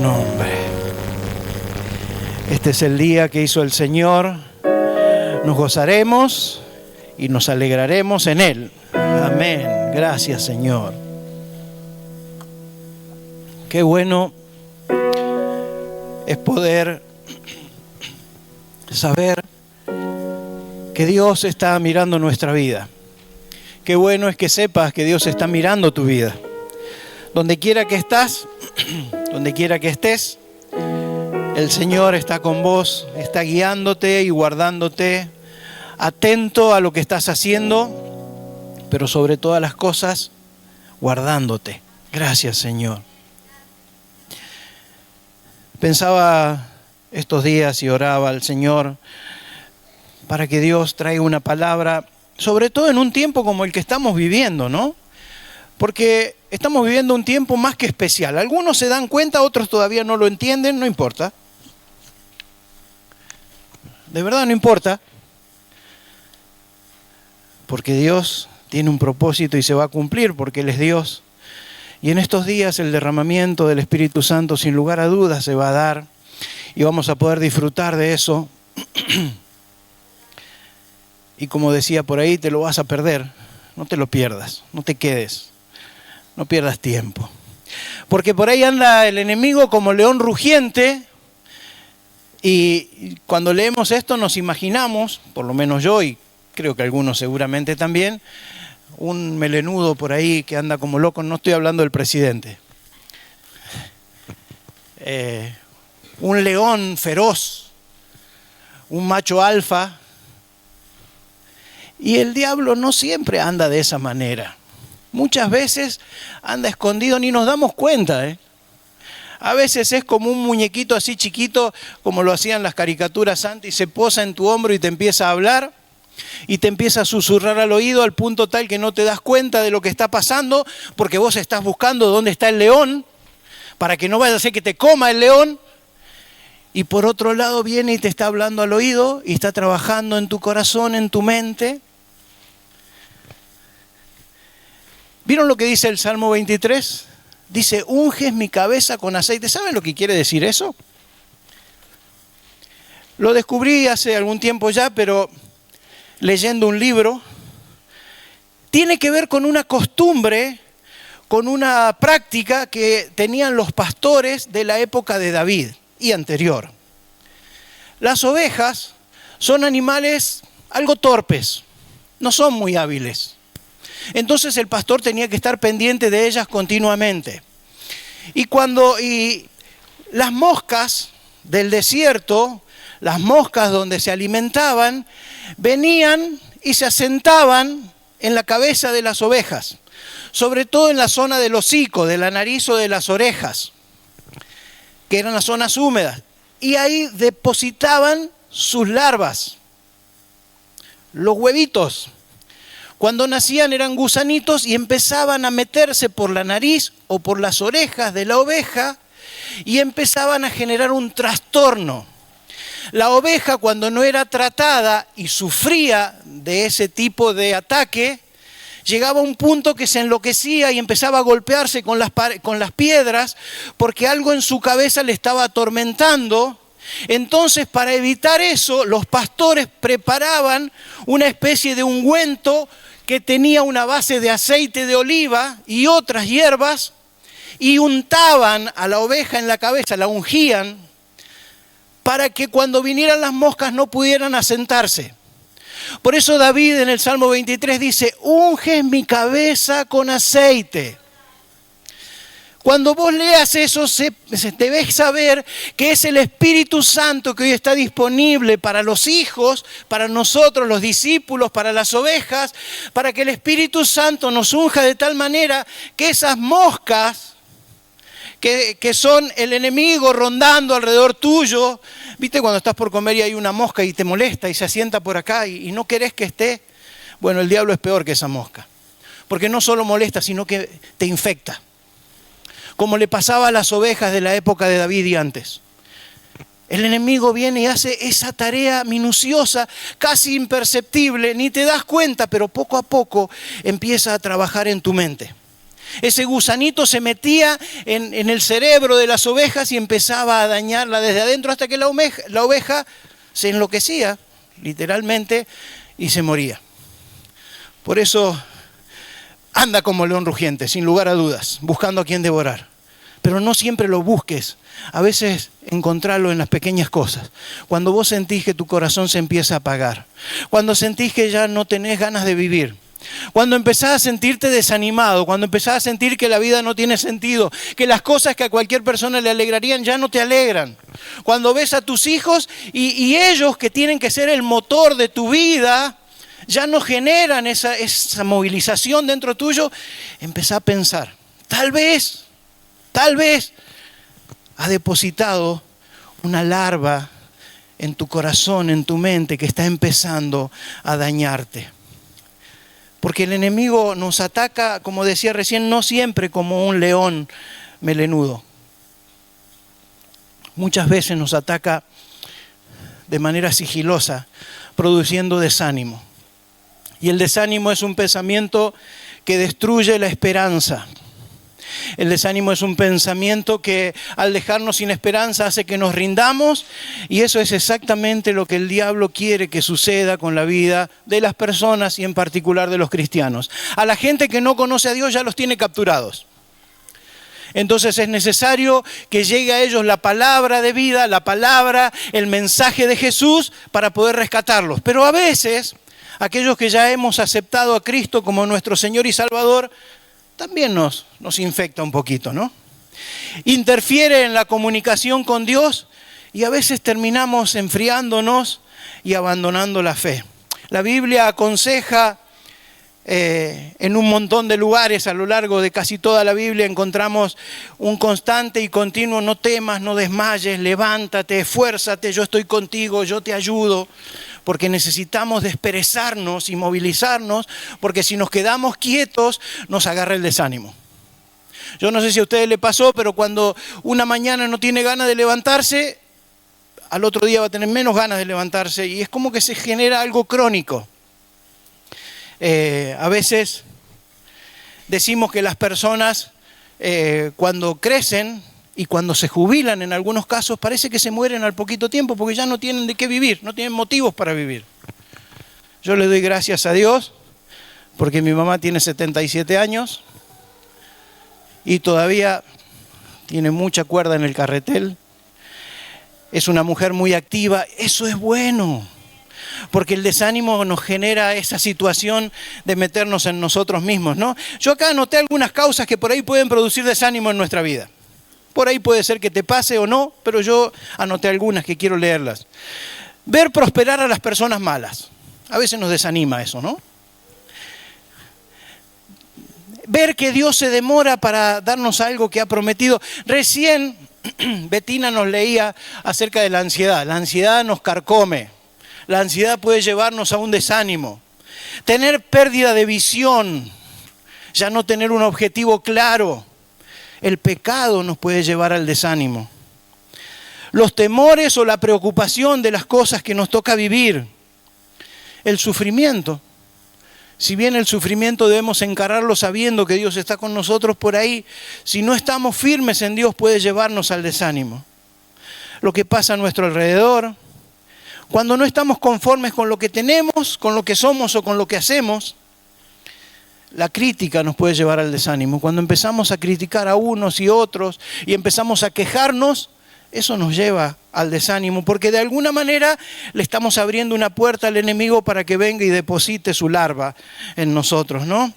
nombre. Este es el día que hizo el Señor. Nos gozaremos y nos alegraremos en Él. Amén. Gracias, Señor. Qué bueno es poder saber que Dios está mirando nuestra vida. Qué bueno es que sepas que Dios está mirando tu vida. Donde quiera que estás, donde quiera que estés, el Señor está con vos, está guiándote y guardándote, atento a lo que estás haciendo, pero sobre todas las cosas, guardándote. Gracias, Señor. Pensaba estos días y oraba al Señor para que Dios traiga una palabra, sobre todo en un tiempo como el que estamos viviendo, ¿no? Porque estamos viviendo un tiempo más que especial. Algunos se dan cuenta, otros todavía no lo entienden, no importa. De verdad no importa. Porque Dios tiene un propósito y se va a cumplir porque Él es Dios. Y en estos días el derramamiento del Espíritu Santo sin lugar a dudas se va a dar y vamos a poder disfrutar de eso. Y como decía por ahí, te lo vas a perder. No te lo pierdas, no te quedes, no pierdas tiempo. Porque por ahí anda el enemigo como león rugiente y cuando leemos esto nos imaginamos, por lo menos yo y creo que algunos seguramente también, un melenudo por ahí que anda como loco. No estoy hablando del presidente. Un león feroz, un macho alfa. Y el diablo no siempre anda de esa manera. Muchas veces anda escondido, ni nos damos cuenta, A veces es como un muñequito así chiquito, como lo hacían las caricaturas antes, y se posa en tu hombro y te empieza a hablar, y te empieza a susurrar al oído al punto tal que no te das cuenta de lo que está pasando, porque vos estás buscando dónde está el león, para que no vaya a ser que te coma el león. Y por otro lado viene y te está hablando al oído, y está trabajando en tu corazón, en tu mente. ¿Vieron lo que dice el Salmo 23? Dice, unges mi cabeza con aceite. ¿Saben lo que quiere decir eso? Lo descubrí hace algún tiempo ya, pero leyendo un libro, tiene que ver con una costumbre, con una práctica que tenían los pastores de la época de David y anterior. Las ovejas son animales algo torpes, no son muy hábiles. Entonces el pastor tenía que estar pendiente de ellas continuamente. Y las moscas del desierto, las moscas donde se alimentaban, venían y se asentaban en la cabeza de las ovejas, sobre todo en la zona del hocico, de la nariz o de las orejas, que eran las zonas húmedas. Y ahí depositaban sus larvas, los huevitos. Cuando nacían eran gusanitos y empezaban a meterse por la nariz o por las orejas de la oveja y empezaban a generar un trastorno. La oveja, cuando no era tratada y sufría de ese tipo de ataque, llegaba a un punto que se enloquecía y empezaba a golpearse con las piedras porque algo en su cabeza le estaba atormentando. Entonces, para evitar eso, los pastores preparaban una especie de ungüento que tenía una base de aceite de oliva y otras hierbas y untaban a la oveja en la cabeza, la ungían para que cuando vinieran las moscas no pudieran asentarse. Por eso David en el Salmo 23 dice, unges mi cabeza con aceite. Cuando vos leas eso, se debes saber que es el Espíritu Santo que hoy está disponible para los hijos, para nosotros, los discípulos, para las ovejas, para que el Espíritu Santo nos unja de tal manera que esas moscas, que son el enemigo rondando alrededor tuyo, ¿viste cuando estás por comer y hay una mosca y te molesta y se asienta por acá y no querés que esté? Bueno, el diablo es peor que esa mosca, porque no solo molesta, sino que te infecta. Como le pasaba a las ovejas de la época de David y antes. El enemigo viene y hace esa tarea minuciosa, casi imperceptible, ni te das cuenta, pero poco a poco empieza a trabajar en tu mente. Ese gusanito se metía en el cerebro de las ovejas y empezaba a dañarla desde adentro hasta que la oveja se enloquecía, literalmente, y se moría. Por eso anda como león rugiente, sin lugar a dudas, buscando a quien devorar. Pero no siempre lo busques. A veces encontrarlo en las pequeñas cosas. Cuando vos sentís que tu corazón se empieza a apagar. Cuando sentís que ya no tenés ganas de vivir. Cuando empezás a sentirte desanimado. Cuando empezás a sentir que la vida no tiene sentido. Que las cosas que a cualquier persona le alegrarían ya no te alegran. Cuando ves a tus hijos y ellos que tienen que ser el motor de tu vida, ya no generan esa movilización dentro tuyo, empezá a pensar. Tal vez has depositado una larva en tu corazón, en tu mente, que está empezando a dañarte. Porque el enemigo nos ataca, como decía recién, no siempre como un león melenudo. Muchas veces nos ataca de manera sigilosa, produciendo desánimo. Y el desánimo es un pensamiento que destruye la esperanza. El desánimo es un pensamiento que al dejarnos sin esperanza hace que nos rindamos, y eso es exactamente lo que el diablo quiere que suceda con la vida de las personas y en particular de los cristianos. A la gente que no conoce a Dios ya los tiene capturados. Entonces es necesario que llegue a ellos la palabra de vida, la palabra, el mensaje de Jesús para poder rescatarlos. Pero a veces aquellos que ya hemos aceptado a Cristo como nuestro Señor y Salvador, también nos infecta un poquito, ¿no? Interfiere en la comunicación con Dios y a veces terminamos enfriándonos y abandonando la fe. La Biblia aconseja en un montón de lugares, a lo largo de casi toda la Biblia encontramos un constante y continuo: no temas, no desmayes, levántate, esfuérzate, yo estoy contigo, yo te ayudo. Porque necesitamos desperezarnos y movilizarnos, porque si nos quedamos quietos nos agarra el desánimo. Yo no sé si a ustedes les pasó, pero cuando una mañana no tiene ganas de levantarse, al otro día va a tener menos ganas de levantarse, y es como que se genera algo crónico. A veces decimos que las personas cuando crecen y cuando se jubilan, en algunos casos, parece que se mueren al poquito tiempo porque ya no tienen de qué vivir, no tienen motivos para vivir. Yo le doy gracias a Dios porque mi mamá tiene 77 años y todavía tiene mucha cuerda en el carretel. Es una mujer muy activa. Eso es bueno, porque el desánimo nos genera esa situación de meternos en nosotros mismos, ¿no? Yo acá anoté algunas causas que por ahí pueden producir desánimo en nuestra vida. Por ahí puede ser que te pase o no, pero yo anoté algunas que quiero leerlas. Ver prosperar a las personas malas. A veces nos desanima eso, ¿no? Ver que Dios se demora para darnos algo que ha prometido. Recién Betina nos leía acerca de la ansiedad. La ansiedad nos carcome. La ansiedad puede llevarnos a un desánimo. Tener pérdida de visión. Ya no tener un objetivo claro. El pecado nos puede llevar al desánimo. Los temores o la preocupación de las cosas que nos toca vivir. El sufrimiento. Si bien el sufrimiento debemos encararlo sabiendo que Dios está con nosotros, por ahí, si no estamos firmes en Dios, puede llevarnos al desánimo. Lo que pasa a nuestro alrededor. Cuando no estamos conformes con lo que tenemos, con lo que somos o con lo que hacemos, la crítica nos puede llevar al desánimo. Cuando empezamos a criticar a unos y otros y empezamos a quejarnos, eso nos lleva al desánimo, porque de alguna manera le estamos abriendo una puerta al enemigo para que venga y deposite su larva en nosotros, ¿no?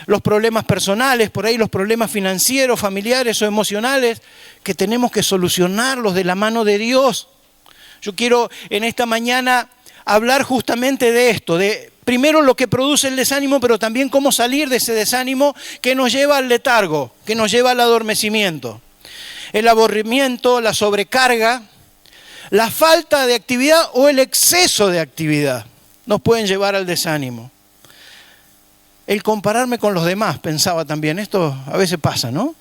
Los problemas personales, por ahí los problemas financieros, familiares o emocionales, que tenemos que solucionarlos de la mano de Dios. Yo quiero en esta mañana hablar justamente de esto, de primero lo que produce el desánimo, pero también cómo salir de ese desánimo que nos lleva al letargo, que nos lleva al adormecimiento. El aburrimiento, la sobrecarga, la falta de actividad o el exceso de actividad nos pueden llevar al desánimo. El compararme con los demás, pensaba también, esto a veces pasa, ¿no?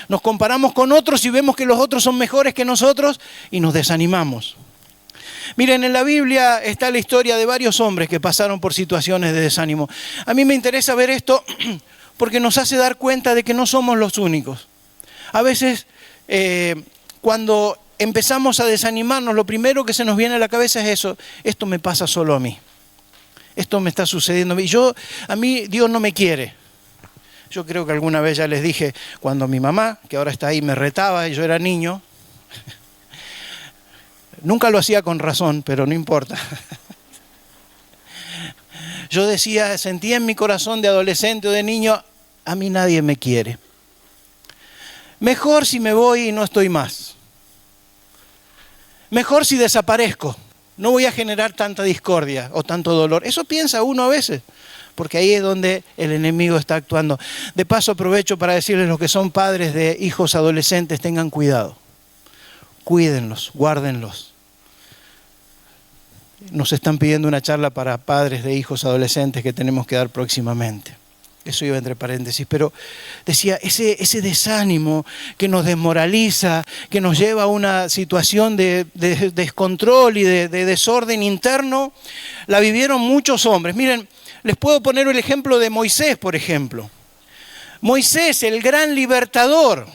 Nos comparamos con otros y vemos que los otros son mejores que nosotros y nos desanimamos. Miren, en la Biblia está la historia de varios hombres que pasaron por situaciones de desánimo. A mí me interesa ver esto porque nos hace dar cuenta de que no somos los únicos. A veces, cuando empezamos a desanimarnos, lo primero que se nos viene a la cabeza es eso: esto me pasa solo a mí. Esto me está sucediendo a mí. A mí Dios no me quiere. Yo creo que alguna vez ya les dije, cuando mi mamá, que ahora está ahí, me retaba y yo era niño, nunca lo hacía con razón, pero no importa. Yo decía, sentía en mi corazón de adolescente o de niño, a mí nadie me quiere. Mejor si me voy y no estoy más. Mejor si desaparezco. No voy a generar tanta discordia o tanto dolor. Eso piensa uno a veces, porque ahí es donde el enemigo está actuando. De paso aprovecho para decirles, los que son padres de hijos adolescentes, tengan cuidado. Cuídenlos, guárdenlos. Nos están pidiendo una charla para padres de hijos adolescentes que tenemos que dar próximamente. Eso iba entre paréntesis, pero decía, ese desánimo que nos desmoraliza, que nos lleva a una situación de descontrol y de desorden interno, la vivieron muchos hombres. Miren, les puedo poner el ejemplo de Moisés, por ejemplo. Moisés, el gran libertador,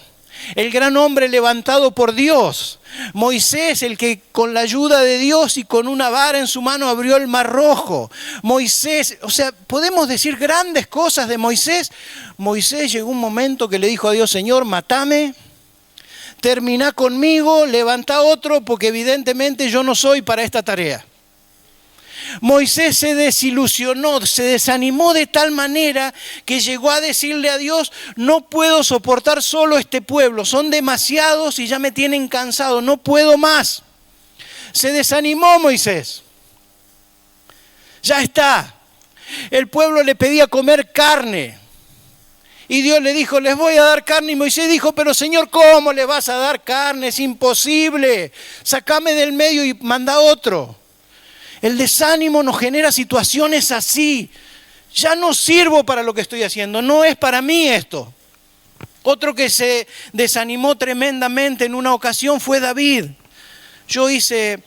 el gran hombre levantado por Dios. Moisés, el que con la ayuda de Dios y con una vara en su mano abrió el mar rojo. Moisés, o sea, podemos decir grandes cosas de Moisés. Moisés llegó un momento que le dijo a Dios: Señor, matame, termina conmigo, levanta otro, porque evidentemente yo no soy para esta tarea. Moisés se desilusionó, se desanimó de tal manera que llegó a decirle a Dios: no puedo soportar solo este pueblo, son demasiados y ya me tienen cansado, no puedo más. Se desanimó Moisés. Ya está. El pueblo le pedía comer carne y Dios le dijo: les voy a dar carne. Y Moisés dijo: pero Señor, ¿cómo le vas a dar carne? Es imposible. Sácame del medio y manda otro. El desánimo nos genera situaciones así. Ya no sirvo para lo que estoy haciendo, no es para mí esto. Otro que se desanimó tremendamente en una ocasión fue David. Yo hice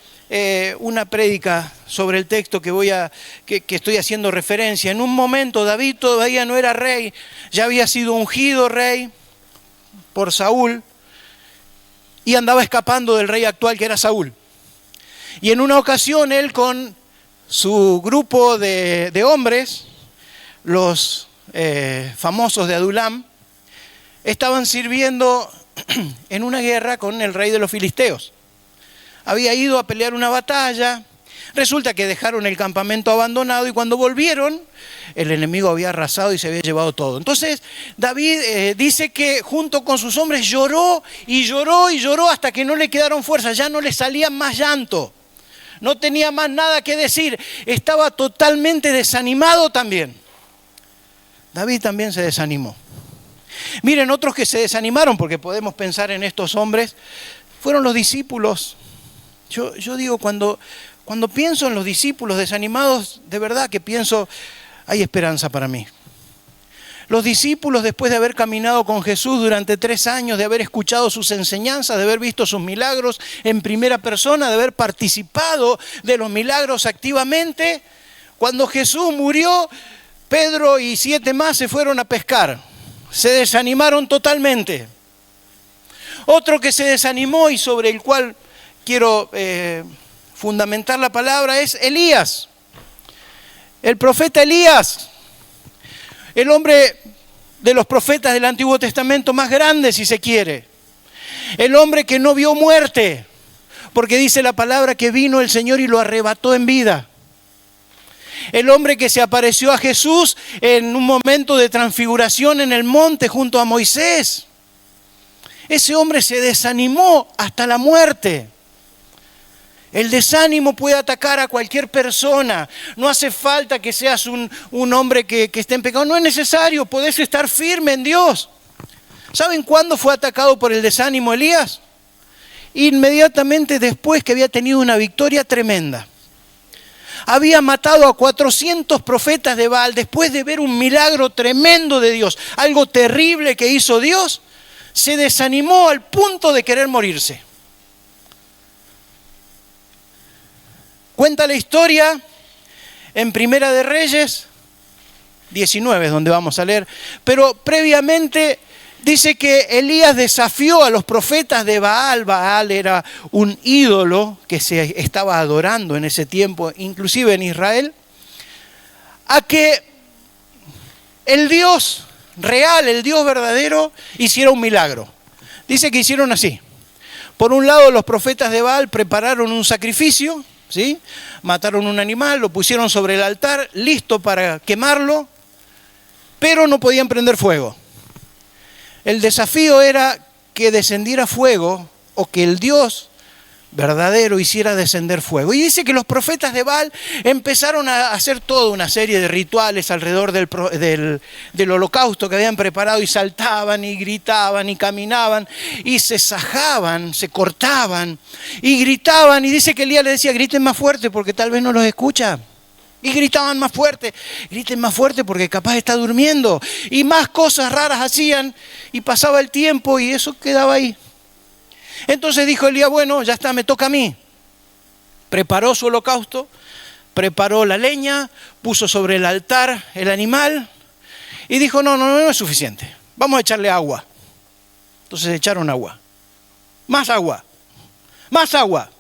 una prédica sobre el texto que estoy haciendo referencia. En un momento David todavía no era rey, ya había sido ungido rey por Saúl y andaba escapando del rey actual, que era Saúl. Y en una ocasión él, con su grupo de hombres, los famosos de Adulam, estaban sirviendo en una guerra con el rey de los filisteos. Había ido a pelear una batalla, resulta que dejaron el campamento abandonado y cuando volvieron, el enemigo había arrasado y se había llevado todo. Entonces David dice que junto con sus hombres lloró y lloró y lloró hasta que no le quedaron fuerzas, ya no le salía más llanto. No tenía más nada que decir, estaba totalmente desanimado también. David también se desanimó. Miren, otros que se desanimaron, porque podemos pensar en estos hombres, fueron los discípulos. Yo digo, cuando pienso en los discípulos desanimados, de verdad que pienso, hay esperanza para mí. Los discípulos, después de haber caminado con Jesús durante 3 años, de haber escuchado sus enseñanzas, de haber visto sus milagros en primera persona, de haber participado de los milagros activamente, cuando Jesús murió, Pedro y 7 más se fueron a pescar. Se desanimaron totalmente. Otro que se desanimó y sobre el cual quiero fundamentar la palabra es Elías. El profeta Elías. El hombre de los profetas del Antiguo Testamento más grande, si se quiere. El hombre que no vio muerte, porque dice la palabra que vino el Señor y lo arrebató en vida. El hombre que se apareció a Jesús en un momento de transfiguración en el monte junto a Moisés. Ese hombre se desanimó hasta la muerte. El desánimo puede atacar a cualquier persona. No hace falta que seas un hombre que esté en pecado. No es necesario, podés estar firme en Dios. ¿Saben cuándo fue atacado por el desánimo Elías? Inmediatamente después que había tenido una victoria tremenda. Había matado a 400 profetas de Baal después de ver un milagro tremendo de Dios. Algo terrible que hizo Dios. Se desanimó al punto de querer morirse. Cuenta la historia en Primera de Reyes, 19 es donde vamos a leer, pero previamente dice que Elías desafió a los profetas de Baal. Baal era un ídolo que se estaba adorando en ese tiempo, inclusive en Israel, a que el Dios real, el Dios verdadero, hiciera un milagro. Dice que hicieron así. Por un lado, los profetas de Baal prepararon un sacrificio, ¿sí? Mataron un animal, lo pusieron sobre el altar, listo para quemarlo, pero no podían prender fuego. El desafío era que descendiera fuego o que el Dios verdadero hiciera descender fuego. Y dice que los profetas de Baal empezaron a hacer toda una serie de rituales alrededor del holocausto que habían preparado, y saltaban y gritaban y caminaban y se sajaban, se cortaban y gritaban. Y dice que Elías le decía: griten más fuerte porque tal vez no los escucha. Y gritaban más fuerte: griten más fuerte porque capaz está durmiendo. Y más cosas raras hacían, y pasaba el tiempo y eso quedaba ahí. Entonces dijo Elías: bueno, ya está, me toca a mí. Preparó su holocausto, preparó la leña, puso sobre el altar el animal y dijo: no es suficiente, vamos a echarle agua. Entonces echaron agua, más agua, más agua,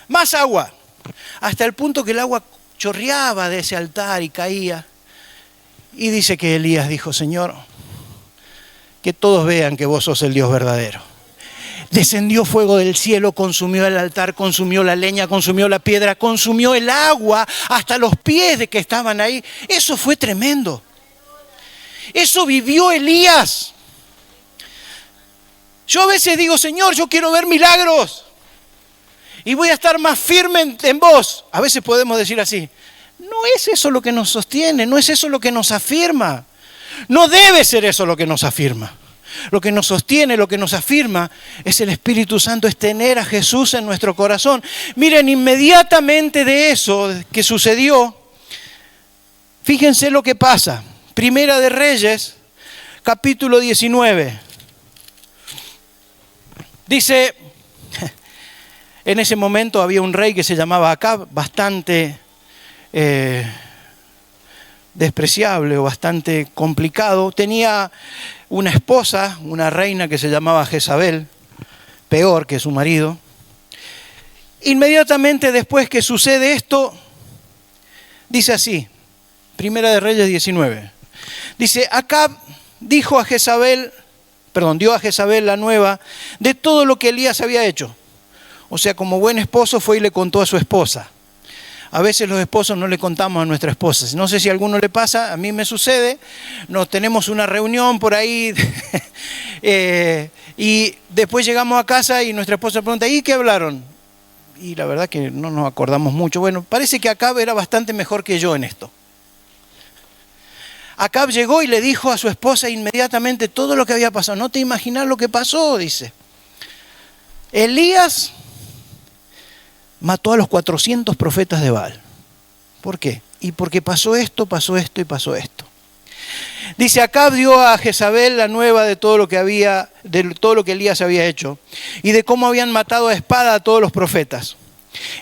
más agua, hasta el punto que el agua chorreaba de ese altar y caía. Y dice que Elías dijo: Señor, que todos vean que vos sos el Dios verdadero. Descendió fuego del cielo, consumió el altar, consumió la leña, consumió la piedra, consumió el agua hasta los pies de que estaban ahí. Eso fue tremendo. Eso vivió Elías. Yo a veces digo: Señor, yo quiero ver milagros y voy a estar más firme en vos. A veces podemos decir así: no es eso lo que nos sostiene, no es eso lo que nos afirma. No debe ser eso lo que nos afirma. Lo que nos sostiene, lo que nos afirma es el Espíritu Santo, es tener a Jesús en nuestro corazón. Miren, inmediatamente de eso que sucedió, fíjense lo que pasa. Primera de Reyes, capítulo 19. Dice, en ese momento había un rey que se llamaba Acab, bastante despreciable o bastante complicado. Tenía una esposa, una reina que se llamaba Jezabel, peor que su marido. Inmediatamente después que sucede esto, dice así, Primera de Reyes 19. Dice: Acab dio a Jezabel la nueva de todo lo que Elías había hecho. O sea, como buen esposo fue y le contó a su esposa. A veces los esposos no le contamos a nuestra esposa. No sé si a alguno le pasa, a mí me sucede. Nos tenemos una reunión por ahí y después llegamos a casa y nuestra esposa pregunta: ¿y qué hablaron? Y la verdad que no nos acordamos mucho. Bueno, parece que Acab era bastante mejor que yo en esto. Acab llegó y le dijo a su esposa inmediatamente todo lo que había pasado. No te imaginas lo que pasó, dice. Elías mató a los 400 profetas de Baal. ¿Por qué? Y porque pasó esto y pasó esto. Dice: Acab dio a Jezabel la nueva de todo lo que Elías había hecho y de cómo habían matado a espada a todos los profetas.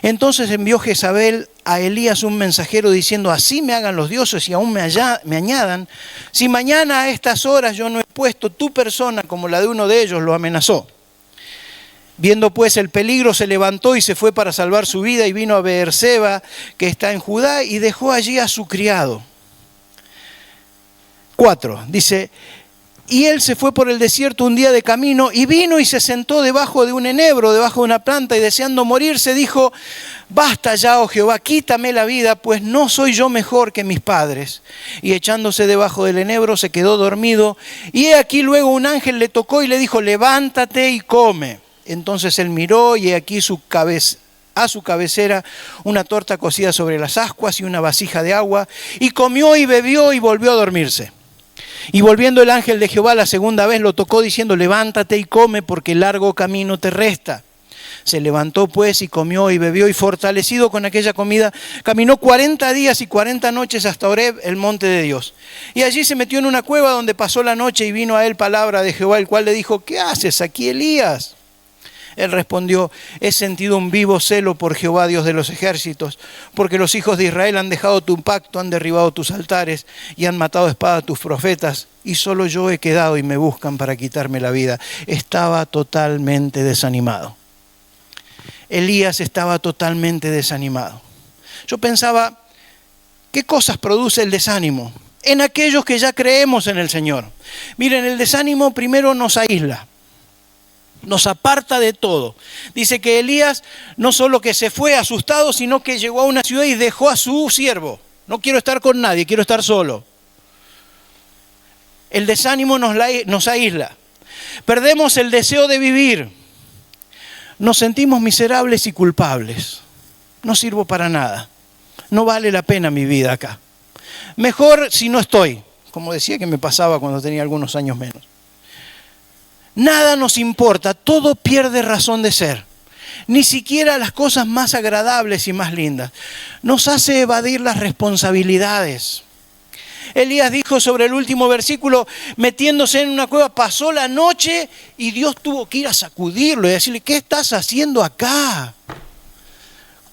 Entonces envió Jezabel a Elías un mensajero diciendo: así me hagan los dioses y aún me añadan, si mañana a estas horas yo no he puesto tu persona como la de uno de ellos. Lo amenazó. Viendo pues el peligro, se levantó y se fue para salvar su vida y vino a Beerseba, que está en Judá, y dejó allí a su criado. 4, dice: y él se fue por el desierto un día de camino y vino y se sentó debajo de un enebro, debajo de una planta, y deseando morirse dijo: basta ya, oh Jehová, quítame la vida, pues no soy yo mejor que mis padres. Y echándose debajo del enebro se quedó dormido, y he aquí luego un ángel le tocó y le dijo: levántate y come. Entonces él miró y he aquí a su cabecera una torta cocida sobre las ascuas y una vasija de agua, y comió y bebió y volvió a dormirse. Y volviendo el ángel de Jehová la segunda vez lo tocó diciendo: levántate y come, porque largo camino te resta. Se levantó pues y comió y bebió, y fortalecido con aquella comida, caminó 40 días y 40 noches hasta Horeb, el monte de Dios. Y allí se metió en una cueva donde pasó la noche, y vino a él palabra de Jehová, el cual le dijo: ¿qué haces aquí, Elías? Él respondió: he sentido un vivo celo por Jehová, Dios de los ejércitos, porque los hijos de Israel han dejado tu pacto, han derribado tus altares y han matado a espada a tus profetas, y solo yo he quedado y me buscan para quitarme la vida. Estaba totalmente desanimado. Elías estaba totalmente desanimado. Yo pensaba, ¿qué cosas produce el desánimo? En aquellos que ya creemos en el Señor. Miren, el desánimo primero nos aísla. Nos aparta de todo. Dice que Elías no solo que se fue asustado, sino que llegó a una ciudad y dejó a su siervo. No quiero estar con nadie, quiero estar solo. El desánimo nos aísla. Perdemos el deseo de vivir. Nos sentimos miserables y culpables. No sirvo para nada. No vale la pena mi vida acá. Mejor si no estoy. Como decía que me pasaba cuando tenía algunos años menos. Nada nos importa, todo pierde razón de ser. Ni siquiera las cosas más agradables y más lindas. Nos hace evadir las responsabilidades. Elías dijo sobre el último versículo, metiéndose en una cueva, pasó la noche y Dios tuvo que ir a sacudirlo y decirle: ¿qué estás haciendo acá?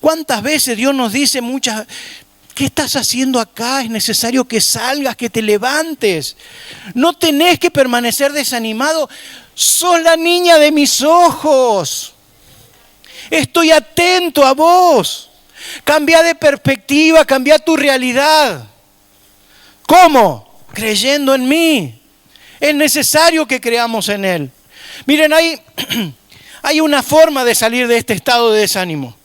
¿Cuántas veces Dios nos dice ¿qué estás haciendo acá? Es necesario que salgas, que te levantes. No tenés que permanecer desanimado. Sos la niña de mis ojos. Estoy atento a vos. Cambia de perspectiva, cambia tu realidad. ¿Cómo? Creyendo en mí. Es necesario que creamos en Él. Miren, hay una forma de salir de este estado de desánimo.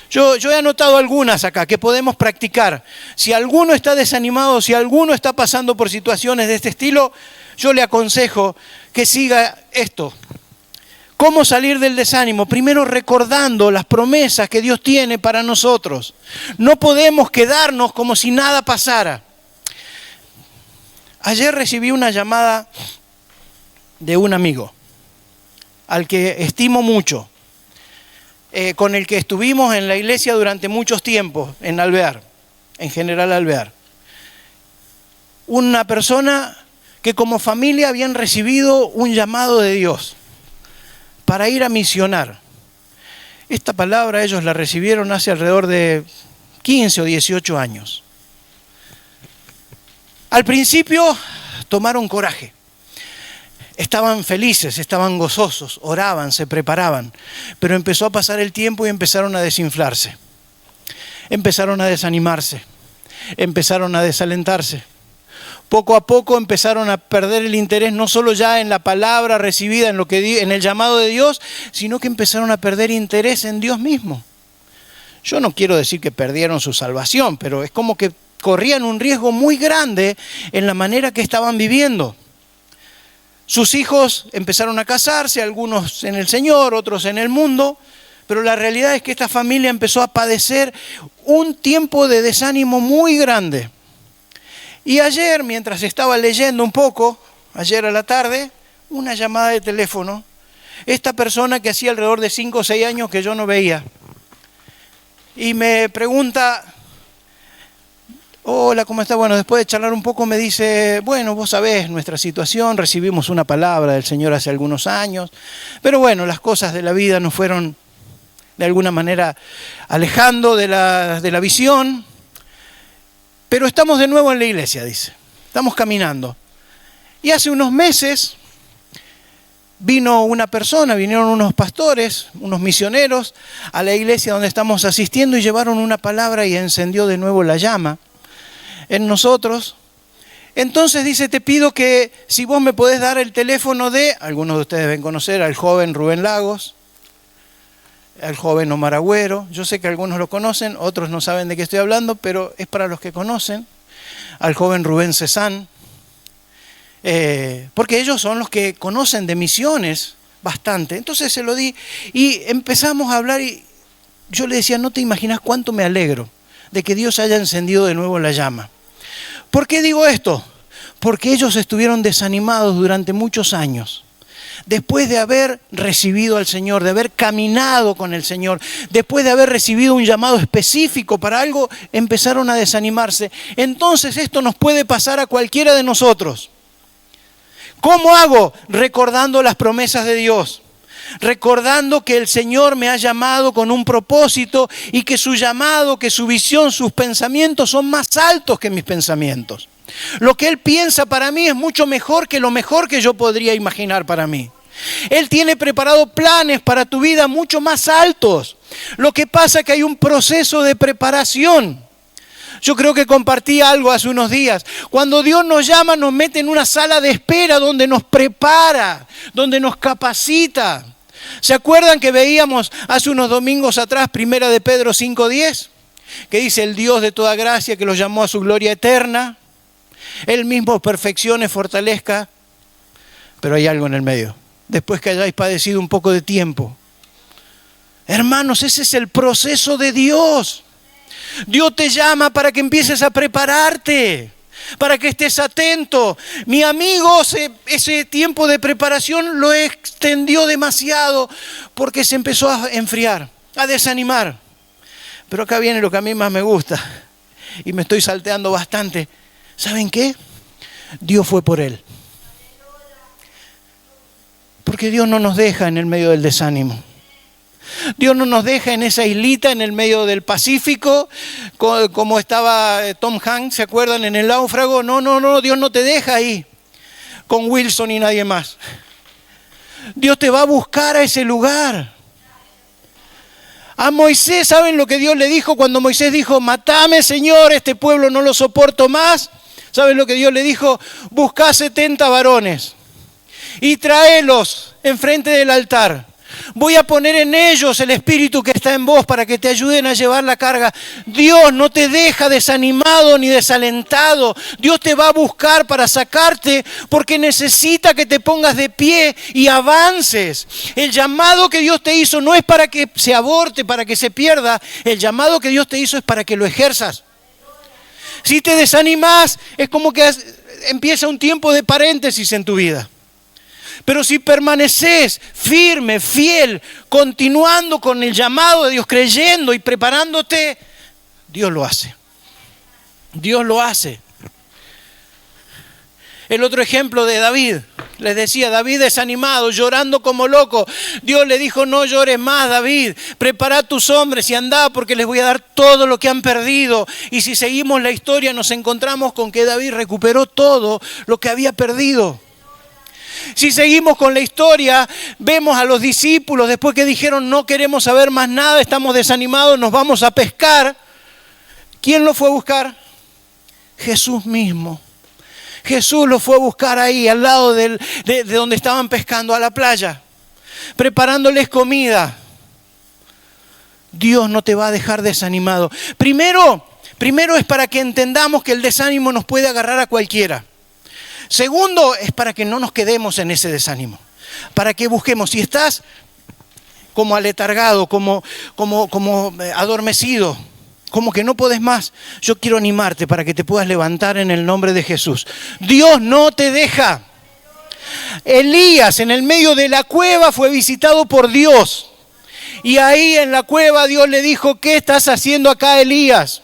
Yo he anotado algunas acá que podemos practicar. Si alguno está desanimado, si alguno está pasando por situaciones de este estilo, yo le aconsejo que siga esto. ¿Cómo salir del desánimo? Primero, recordando las promesas que Dios tiene para nosotros. No podemos quedarnos como si nada pasara. Ayer recibí una llamada de un amigo, al que estimo mucho. Con el que estuvimos en la iglesia durante muchos tiempos, en Alvear, en General Alvear. Una persona que como familia habían recibido un llamado de Dios para ir a misionar. Esta palabra ellos la recibieron hace alrededor de 15 o 18 años. Al principio tomaron coraje. Estaban felices, estaban gozosos, oraban, se preparaban, pero empezó a pasar el tiempo y empezaron a desinflarse, empezaron a desanimarse, empezaron a desalentarse. Poco a poco empezaron a perder el interés, no solo ya en la palabra recibida, en el llamado de Dios, sino que empezaron a perder interés en Dios mismo. Yo no quiero decir que perdieron su salvación, pero es como que corrían un riesgo muy grande en la manera que estaban viviendo. Sus hijos empezaron a casarse, algunos en el Señor, otros en el mundo, pero la realidad es que esta familia empezó a padecer un tiempo de desánimo muy grande. Y ayer, mientras estaba leyendo un poco, ayer a la tarde, una llamada de teléfono, esta persona que hacía alrededor de 5 o 6 años que yo no veía, y me pregunta: hola, ¿cómo está? Bueno, después de charlar un poco me dice: bueno, vos sabés nuestra situación, recibimos una palabra del Señor hace algunos años, pero bueno, las cosas de la vida nos fueron de alguna manera alejando de la visión, pero estamos de nuevo en la iglesia, dice, estamos caminando. Y hace unos meses vinieron unos pastores, unos misioneros a la iglesia donde estamos asistiendo y llevaron una palabra y encendió de nuevo la llama en nosotros. Entonces dice: te pido que si vos me podés dar el teléfono de, algunos de ustedes deben conocer al joven Rubén Lagos, al joven Omar Agüero, yo sé que algunos lo conocen, otros no saben de qué estoy hablando, pero es para los que conocen, al joven Rubén Cezán, porque ellos son los que conocen de misiones bastante. Entonces se lo di y empezamos a hablar y yo le decía: no te imaginas cuánto me alegro de que Dios haya encendido de nuevo la llama. ¿Por qué digo esto? Porque ellos estuvieron desanimados durante muchos años. Después de haber recibido al Señor, de haber caminado con el Señor, después de haber recibido un llamado específico para algo, empezaron a desanimarse. Entonces esto nos puede pasar a cualquiera de nosotros. ¿Cómo hago? Recordando las promesas de Dios. recordando que el Señor me ha llamado con un propósito y que su llamado, que su visión, sus pensamientos son más altos que mis pensamientos. Lo que Él piensa para mí es mucho mejor que lo mejor que yo podría imaginar para mí. Él tiene preparado planes para tu vida mucho más altos. Lo que pasa es que hay un proceso de preparación. Yo creo que compartí algo hace unos días. Cuando Dios nos llama, nos mete en una sala de espera donde nos prepara, donde nos capacita. ¿Se acuerdan que veíamos hace unos domingos atrás, 1 de Pedro 5:10? Que dice: el Dios de toda gracia que los llamó a su gloria eterna, Él mismo perfeccione, fortalezca. Pero hay algo en el medio. Después que hayáis padecido un poco de tiempo. Hermanos, ese es el proceso de Dios. Dios te llama para que empieces a prepararte, para que estés atento. Mi amigo ese tiempo de preparación lo extendió demasiado porque se empezó a enfriar, a desanimar. Pero acá viene lo que a mí más me gusta y me estoy salteando bastante. ¿Saben qué? Dios fue por él. Porque Dios no nos deja en el medio del desánimo. Dios no nos deja en esa islita en el medio del Pacífico, como estaba Tom Hanks, ¿se acuerdan? En El Náufrago. No, Dios no te deja ahí con Wilson y nadie más. Dios te va a buscar a ese lugar. A Moisés, ¿saben lo que Dios le dijo cuando Moisés dijo: matame, Señor, este pueblo no lo soporto más? ¿Saben lo que Dios le dijo? Buscá 70 varones y tráelos enfrente del altar. Voy a poner en ellos el espíritu que está en vos para que te ayuden a llevar la carga. Dios no te deja desanimado ni desalentado. Dios te va a buscar para sacarte porque necesita que te pongas de pie y avances. El llamado que Dios te hizo no es para que se aborte, para que se pierda. El llamado que Dios te hizo es para que lo ejerzas. Si te desanimas, es como que empieza un tiempo de paréntesis en tu vida. Pero si permaneces firme, fiel, continuando con el llamado de Dios, creyendo y preparándote, Dios lo hace. Dios lo hace. El otro ejemplo de David, les decía, David desanimado, llorando como loco. Dios le dijo: no llores más, David, prepara tus hombres y andá porque les voy a dar todo lo que han perdido. Y si seguimos la historia nos encontramos con que David recuperó todo lo que había perdido. Si seguimos con la historia, vemos a los discípulos después que dijeron: no queremos saber más nada, estamos desanimados, nos vamos a pescar. ¿Quién los fue a buscar? Jesús mismo. Jesús los fue a buscar ahí, al lado de donde estaban pescando, a la playa, preparándoles comida. Dios no te va a dejar desanimado. Primero es para que entendamos que el desánimo nos puede agarrar a cualquiera. Segundo, es para que no nos quedemos en ese desánimo. Para que busquemos. Si estás como aletargado, como adormecido, como que no podés más, yo quiero animarte para que te puedas levantar en el nombre de Jesús. Dios no te deja. Elías, en el medio de la cueva, fue visitado por Dios. Y ahí en la cueva Dios le dijo: ¿qué estás haciendo acá, Elías?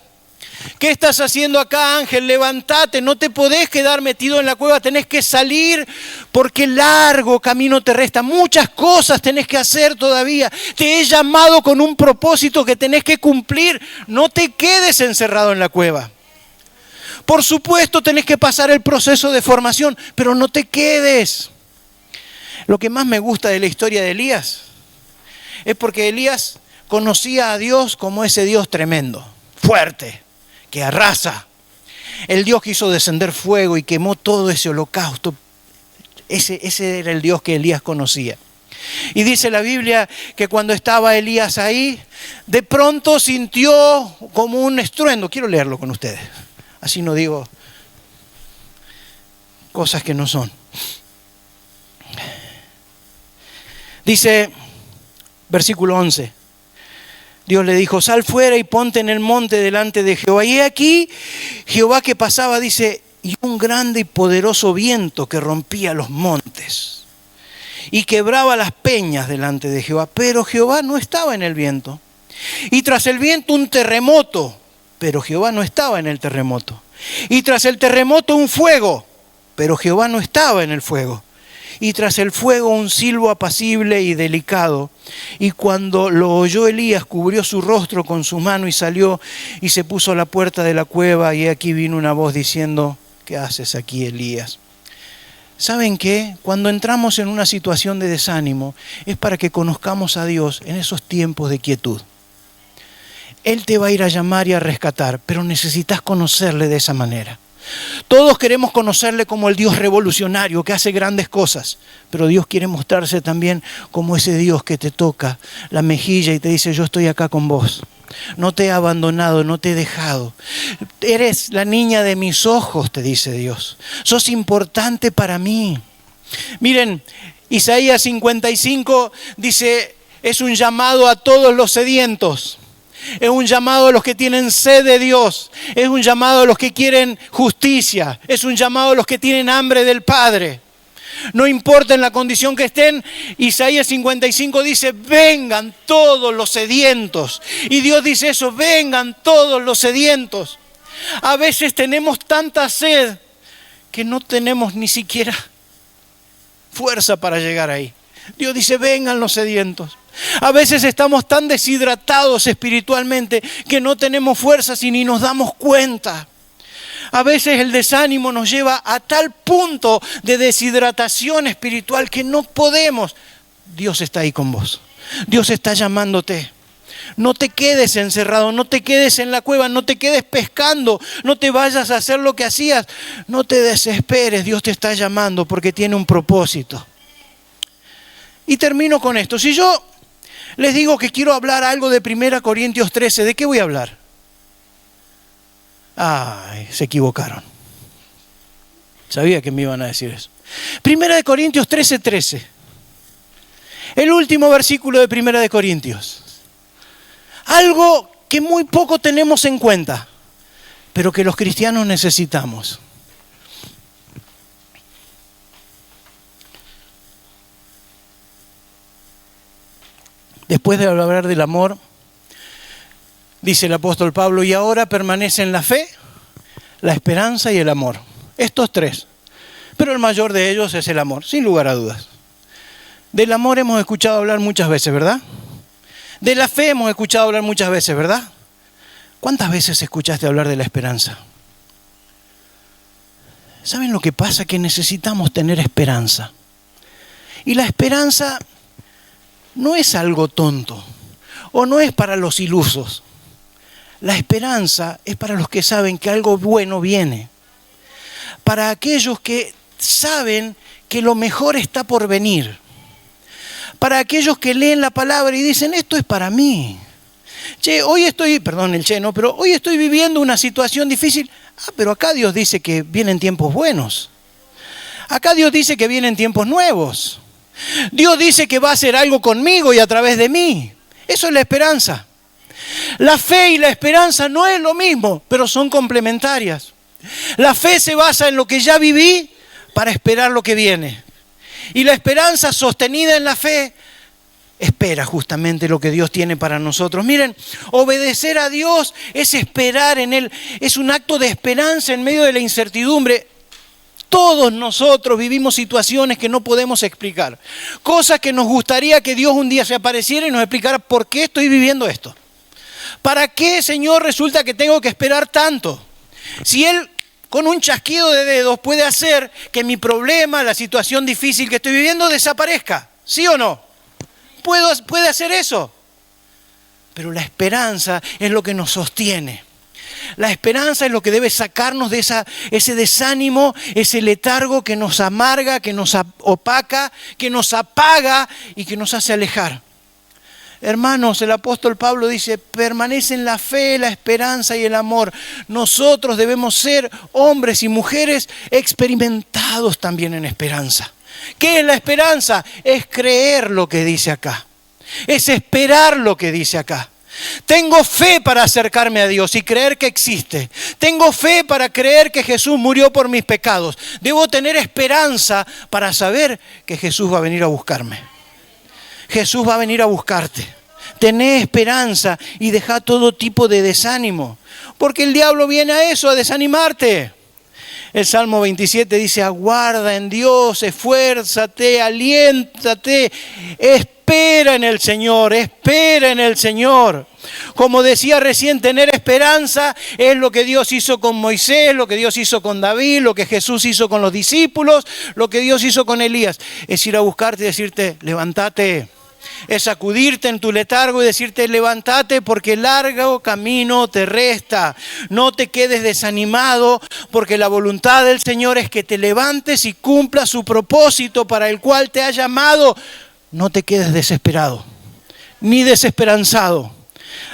¿Qué estás haciendo acá, Ángel? Levántate, no te podés quedar metido en la cueva, tenés que salir porque largo camino te resta. Muchas cosas tenés que hacer todavía. Te he llamado con un propósito que tenés que cumplir. No te quedes encerrado en la cueva. Por supuesto tenés que pasar el proceso de formación, pero no te quedes. Lo que más me gusta de la historia de Elías es porque Elías conocía a Dios como ese Dios tremendo, fuerte, que arrasa. El Dios que hizo descender fuego y quemó todo ese holocausto. Ese era el Dios que Elías conocía. Y dice la Biblia que cuando estaba Elías ahí, de pronto sintió como un estruendo. Quiero leerlo con ustedes. Así no digo cosas que no son. Dice, versículo 11. Dios le dijo: sal fuera y ponte en el monte delante de Jehová. Y aquí Jehová que pasaba, dice, y un grande y poderoso viento que rompía los montes y quebraba las peñas delante de Jehová. Pero Jehová no estaba en el viento. Y tras el viento un terremoto, pero Jehová no estaba en el terremoto. Y tras el terremoto un fuego, pero Jehová no estaba en el fuego. y tras el fuego un silbo apacible y delicado. Y cuando lo oyó Elías, cubrió su rostro con su mano y salió y se puso a la puerta de la cueva. Y aquí vino una voz diciendo: ¿qué haces aquí, Elías? ¿Saben qué? Cuando entramos en una situación de desánimo es para que conozcamos a Dios en esos tiempos de quietud. Él te va a ir a llamar y a rescatar, pero necesitas conocerle de esa manera. Todos queremos conocerle como el Dios revolucionario que hace grandes cosas, pero Dios quiere mostrarse también como ese Dios que te toca la mejilla y te dice: yo estoy acá con vos. No te he abandonado, no te he dejado. Eres la niña de mis ojos, te dice Dios. Sos importante para mí. Miren, Isaías 55 dice, es un llamado a todos los sedientos. Es un llamado a los que tienen sed de Dios. Es un llamado a los que quieren justicia. Es un llamado a los que tienen hambre del Padre. No importa en la condición que estén, Isaías 55 dice: vengan todos los sedientos. Y Dios dice eso: vengan todos los sedientos. A veces tenemos tanta sed que no tenemos ni siquiera fuerza para llegar ahí. Dios dice: vengan los sedientos. A veces estamos tan deshidratados espiritualmente que no tenemos fuerzas y ni nos damos cuenta. A veces el desánimo nos lleva a tal punto de deshidratación espiritual que no podemos. Dios está ahí con vos. Dios está llamándote. No te quedes encerrado, no te quedes en la cueva, no te quedes pescando, no te vayas a hacer lo que hacías. No te desesperes, Dios te está llamando porque tiene un propósito. Y termino con esto. Si yo les digo que quiero hablar algo de 1 Corintios 13, ¿de qué voy a hablar? Ay, se equivocaron. Sabía que me iban a decir eso. 1 Corintios 13:13. El último versículo de 1 Corintios. Algo que muy poco tenemos en cuenta, pero que los cristianos necesitamos. Después de hablar del amor, dice el apóstol Pablo: y ahora permanecen la fe, la esperanza y el amor. Estos tres. Pero el mayor de ellos es el amor, sin lugar a dudas. Del amor hemos escuchado hablar muchas veces, ¿verdad? De la fe hemos escuchado hablar muchas veces, ¿verdad? ¿Cuántas veces escuchaste hablar de la esperanza? ¿Saben lo que pasa? Que necesitamos tener esperanza. Y la esperanza no es algo tonto, o no es para los ilusos. La esperanza es para los que saben que algo bueno viene. Para aquellos que saben que lo mejor está por venir. Para aquellos que leen la palabra y dicen: esto es para mí. Hoy estoy viviendo una situación difícil. Pero acá Dios dice que vienen tiempos buenos. Acá Dios dice que vienen tiempos nuevos. Dios dice que va a hacer algo conmigo y a través de mí. Eso es la esperanza. La fe y la esperanza no es lo mismo, pero son complementarias. La fe se basa en lo que ya viví para esperar lo que viene. Y la esperanza sostenida en la fe espera justamente lo que Dios tiene para nosotros. Miren, obedecer a Dios es esperar en Él. Es un acto de esperanza en medio de la incertidumbre. Todos nosotros vivimos situaciones que no podemos explicar. Cosas que nos gustaría que Dios un día se apareciera y nos explicara por qué estoy viviendo esto. ¿Para qué, Señor, resulta que tengo que esperar tanto? Si Él, con un chasquido de dedos, puede hacer que mi problema, la situación difícil que estoy viviendo, desaparezca. ¿Sí o no? Puede hacer eso. Pero la esperanza es lo que nos sostiene. La esperanza es lo que debe sacarnos de ese desánimo, ese letargo que nos amarga, que nos opaca, que nos apaga y que nos hace alejar. Hermanos, el apóstol Pablo dice: permanecen la fe, la esperanza y el amor. Nosotros debemos ser hombres y mujeres experimentados también en esperanza. ¿Qué es la esperanza? Es creer lo que dice acá. Es esperar lo que dice acá. Tengo fe para acercarme a Dios y creer que existe. Tengo fe para creer que Jesús murió por mis pecados. Debo tener esperanza para saber que Jesús va a venir a buscarme. Jesús va a venir a buscarte. Tené esperanza y deja todo tipo de desánimo. Porque el diablo viene a eso, a desanimarte. El Salmo 27 dice, aguarda en Dios, esfuérzate, aliéntate, espera en el Señor, espera en el Señor. Como decía recién, tener esperanza es lo que Dios hizo con Moisés, lo que Dios hizo con David, lo que Jesús hizo con los discípulos, lo que Dios hizo con Elías. Es ir a buscarte y decirte, levántate. Es sacudirte en tu letargo y decirte, levántate porque largo camino te resta. No te quedes desanimado porque la voluntad del Señor es que te levantes y cumplas su propósito para el cual te ha llamado. No te quedes desesperado ni desesperanzado.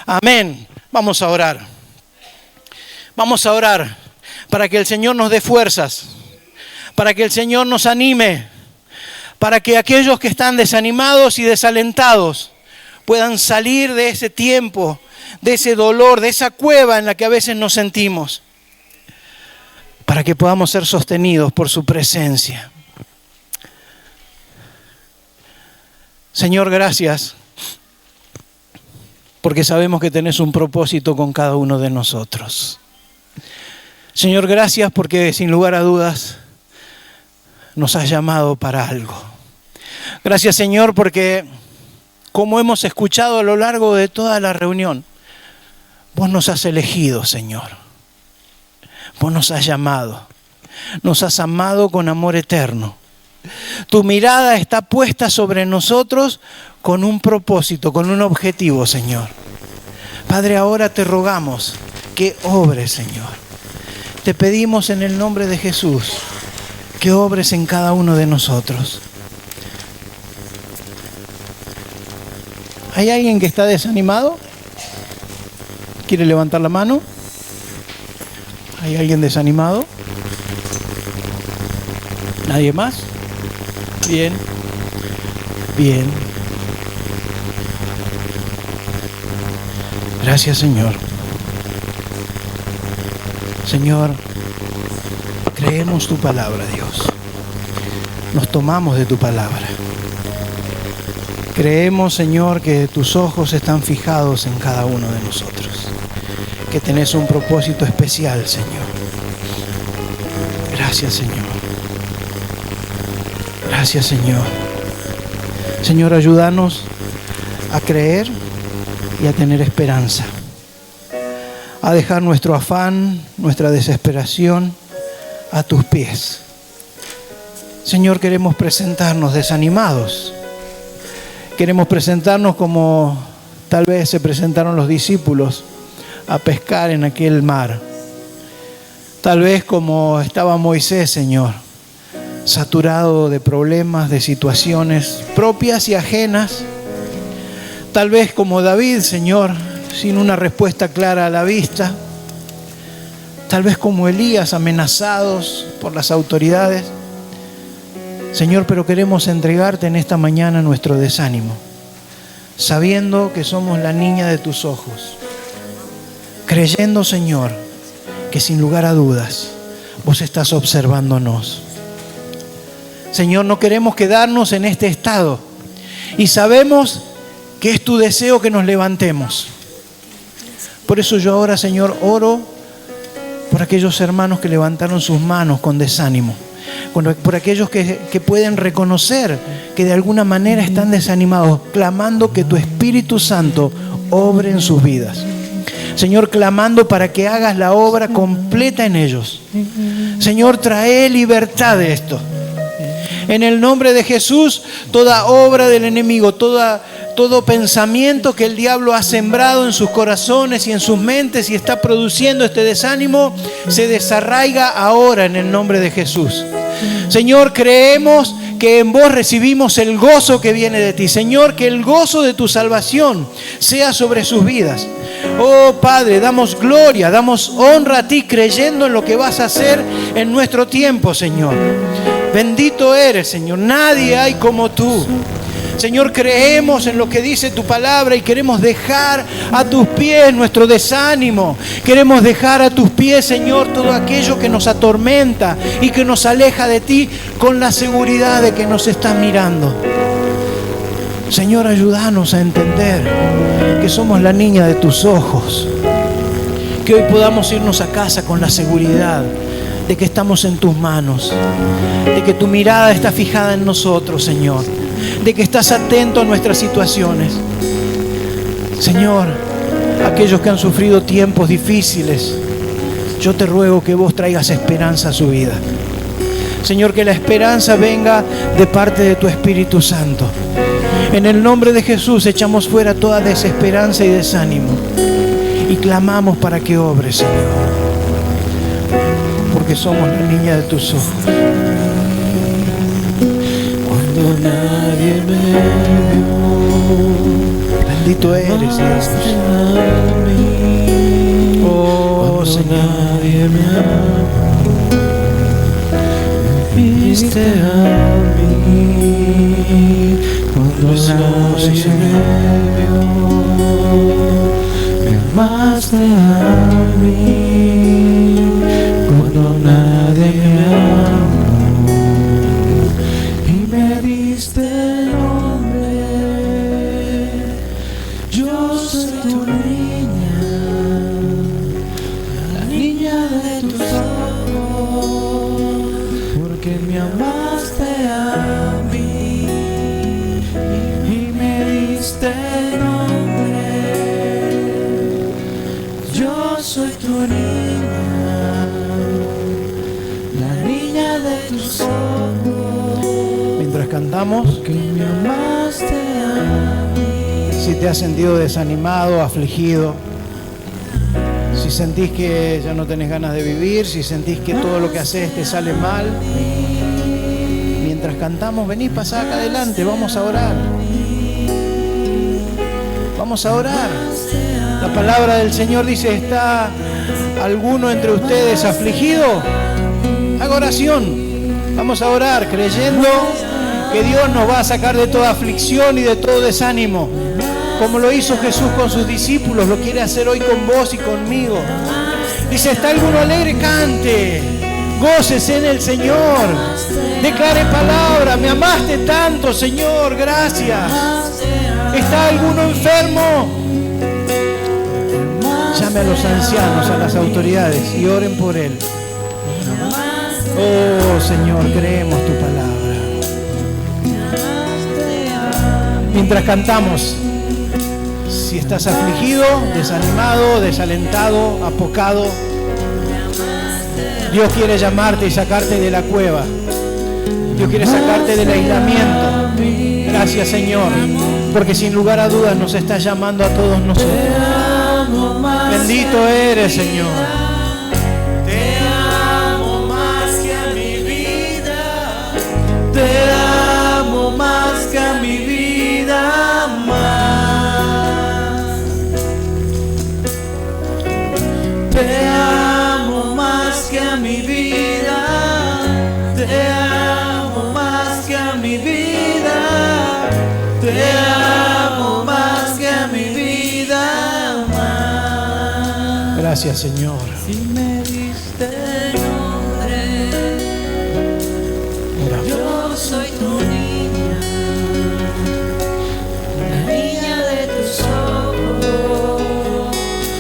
Amén. Vamos a orar. Vamos a orar para que el Señor nos dé fuerzas, para que el Señor nos anime, para que aquellos que están desanimados y desalentados puedan salir de ese tiempo, de ese dolor, de esa cueva en la que a veces nos sentimos, para que podamos ser sostenidos por su presencia. Señor, gracias, porque sabemos que tenés un propósito con cada uno de nosotros. Señor, gracias porque sin lugar a dudas nos has llamado para algo. Gracias, Señor, porque como hemos escuchado a lo largo de toda la reunión, vos nos has elegido, Señor. Vos nos has llamado. Nos has amado con amor eterno. Tu mirada está puesta sobre nosotros con un propósito, con un objetivo, Señor. Padre, ahora te rogamos que obres, Señor. Te pedimos en el nombre de Jesús que obres en cada uno de nosotros. ¿Hay alguien que está desanimado? ¿Quiere levantar la mano? ¿Hay alguien desanimado? ¿Nadie más? Bien. Bien. Gracias, Señor. Señor, creemos tu palabra, Dios. Nos tomamos de tu palabra. Creemos, Señor, que tus ojos están fijados en cada uno de nosotros. Que tenés un propósito especial, Señor. Gracias, Señor. Gracias, Señor. Señor, ayúdanos a creer y a tener esperanza. A dejar nuestro afán, nuestra desesperación a tus pies. Señor, queremos presentarnos desanimados. Queremos presentarnos como tal vez se presentaron los discípulos a pescar en aquel mar. Tal vez como estaba Moisés, Señor, saturado de problemas, de situaciones propias y ajenas. Tal vez como David, Señor, sin una respuesta clara a la vista. Tal vez como Elías, amenazados por las autoridades. Señor, pero queremos entregarte en esta mañana nuestro desánimo, sabiendo que somos la niña de tus ojos, creyendo, Señor, que sin lugar a dudas vos estás observándonos. Señor, no queremos quedarnos en este estado y sabemos que es tu deseo que nos levantemos. Por eso yo ahora, Señor, oro por aquellos hermanos que levantaron sus manos con desánimo, por aquellos que pueden reconocer que de alguna manera están desanimados, clamando que tu Espíritu Santo obre en sus vidas. Señor, clamando para que hagas la obra completa en ellos. Señor, trae libertad de esto. En el nombre de Jesús, toda obra del enemigo, todo pensamiento que el diablo ha sembrado en sus corazones y en sus mentes y está produciendo este desánimo, se desarraiga ahora en el nombre de Jesús. Señor, creemos que en vos recibimos el gozo que viene de ti. Señor, que el gozo de tu salvación sea sobre sus vidas. Oh Padre, damos gloria, damos honra a ti creyendo en lo que vas a hacer en nuestro tiempo, Señor. Bendito eres, Señor. Nadie hay como tú. Señor, creemos en lo que dice tu palabra y queremos dejar a tus pies nuestro desánimo. Queremos dejar a tus pies, Señor, todo aquello que nos atormenta y que nos aleja de ti con la seguridad de que nos estás mirando. Señor, ayúdanos a entender que somos la niña de tus ojos. Que hoy podamos irnos a casa con la seguridad de que estamos en tus manos, de que tu mirada está fijada en nosotros, Señor, de que estás atento a nuestras situaciones. Señor, aquellos que han sufrido tiempos difíciles, yo te ruego que vos traigas esperanza a su vida. Señor, que la esperanza venga de parte de tu Espíritu Santo. En el nombre de Jesús echamos fuera toda desesperanza y desánimo y clamamos para que obres, Señor, porque somos la niña de tus ojos. Cuando nadie me vio, bendito eres, Dios. Oh, Señor, nadie me amó, me viste a mí. Cuando nadie me vio, me amaste a mí. Cuando nadie me amó y me diste nombre, yo soy tu niña, la niña de tus ojos, porque me amaste a mí y me diste nombre. Yo soy tu niña, la niña de tus ojos. mientras cantamos, Que me amaste a mí. si te has sentido desanimado, afligido, si sentís que ya no tenés ganas de vivir, si sentís que todo lo que haces te sale mal, mientras cantamos, vení, pasá acá adelante, vamos a orar. Vamos a orar. La palabra del Señor dice: ¿está alguno entre ustedes afligido? Haga oración. Vamos a orar creyendo que Dios nos va a sacar de toda aflicción y de todo desánimo. Como lo hizo Jesús con sus discípulos, lo quiere hacer hoy con vos y conmigo. Dice: ¿está alguno alegre? Cante. Gócese en el Señor. Declare palabra: me amaste tanto, Señor, gracias. ¿Está alguno enfermo? Llame a los ancianos, a las autoridades y oren por él. Oh, Señor, creemos tu palabra. Mientras cantamos, si estás afligido, desanimado, desalentado, apocado, Dios quiere llamarte y sacarte de la cueva. Dios quiere sacarte del aislamiento. Gracias, Señor, porque sin lugar a dudas nos está llamando a todos nosotros. Bendito eres, Señor. Te amo más que a mi vida. Te amo más que a mi vida más. Te amo más que a mi vida. Te amo más que a mi vida. Te amo más que a mi vida más. Gracias, Señor. Si me diste nombre, Oramos. yo soy tu niña, la niña de tus ojos,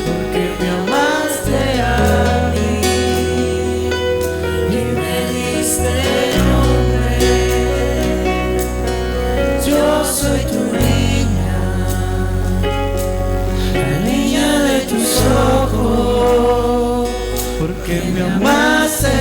porque me amaste a mí y me diste nombre. Yo soy tu niña, la niña de tus ojos, porque me amaste